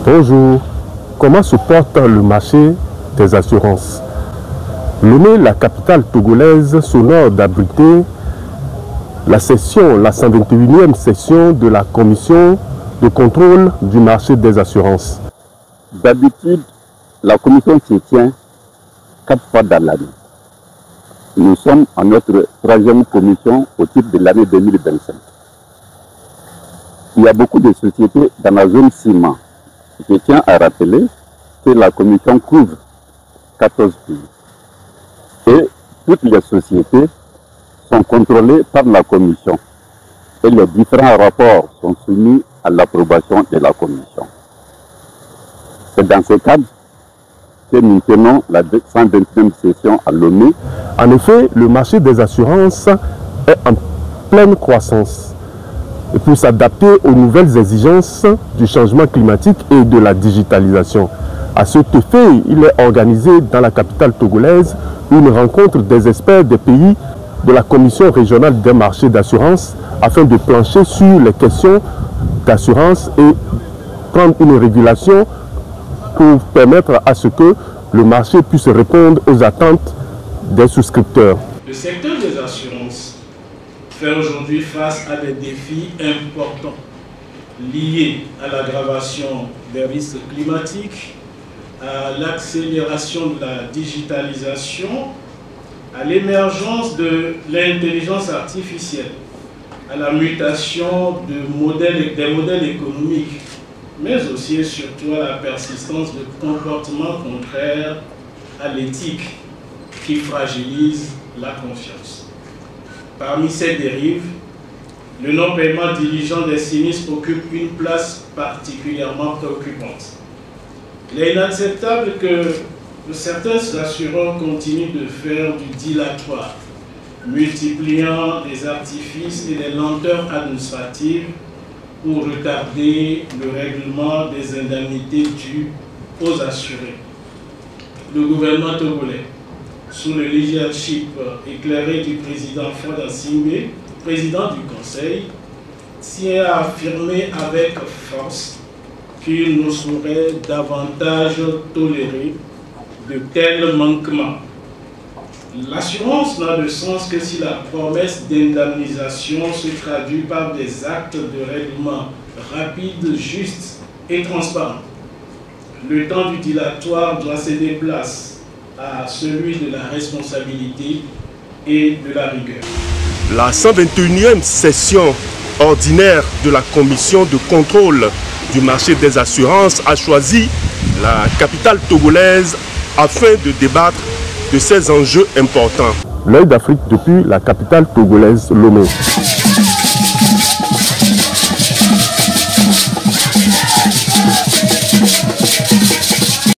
Bonjour, comment se porte le marché des assurances? Lomé, la capitale togolaise, s'honore d'abriter la 121e session de la commission de contrôle du marché des assurances. D'habitude, la commission se tient 4 fois dans l'année. Nous sommes en notre 3e commission au titre de l'année 2025. Il y a beaucoup de sociétés dans la zone ciment. Je tiens à rappeler que la commission couvre 14 pays. Et toutes les sociétés sont contrôlées par la commission. Et les différents rapports sont soumis à l'approbation de la commission. C'est dans ce cadre que nous tenons la 121e session à Lomé. En effet, le marché des assurances est en pleine croissance. Et pour s'adapter aux nouvelles exigences du changement climatique et de la digitalisation. À cet effet, il est organisé dans la capitale togolaise une rencontre des experts des pays de la Commission régionale des marchés d'assurance afin de plancher sur les questions d'assurance et prendre une régulation pour permettre à ce que le marché puisse répondre aux attentes des souscripteurs. Le secteur des assurances fait aujourd'hui face à des défis importants liés à l'aggravation des risques climatiques, à l'accélération de la digitalisation, à l'émergence de l'intelligence artificielle, à la mutation des modèles économiques, mais aussi et surtout à la persistance de comportements contraires à l'éthique qui fragilisent la confiance. Parmi ces dérives, le non-paiement diligent des sinistres occupe une place particulièrement préoccupante. Il est inacceptable que certains assureurs continuent de faire du dilatoire, multipliant les artifices et les lenteurs administratives pour retarder le règlement des indemnités dues aux assurés. Le gouvernement togolais, sous le leadership éclairé du président Fred Assingbe, président du Conseil, tient à affirmer avec force qu'il ne saurait davantage tolérer de tels manquements. L'assurance n'a de sens que si la promesse d'indemnisation se traduit par des actes de règlement rapides, justes et transparents. Le temps du dilatoire doit céder place à celui de la responsabilité et de la rigueur. La 121e session ordinaire de la commission de contrôle du marché des assurances a choisi la capitale togolaise afin de débattre de ces enjeux importants. L'œil d'Afrique depuis la capitale togolaise, Lomé.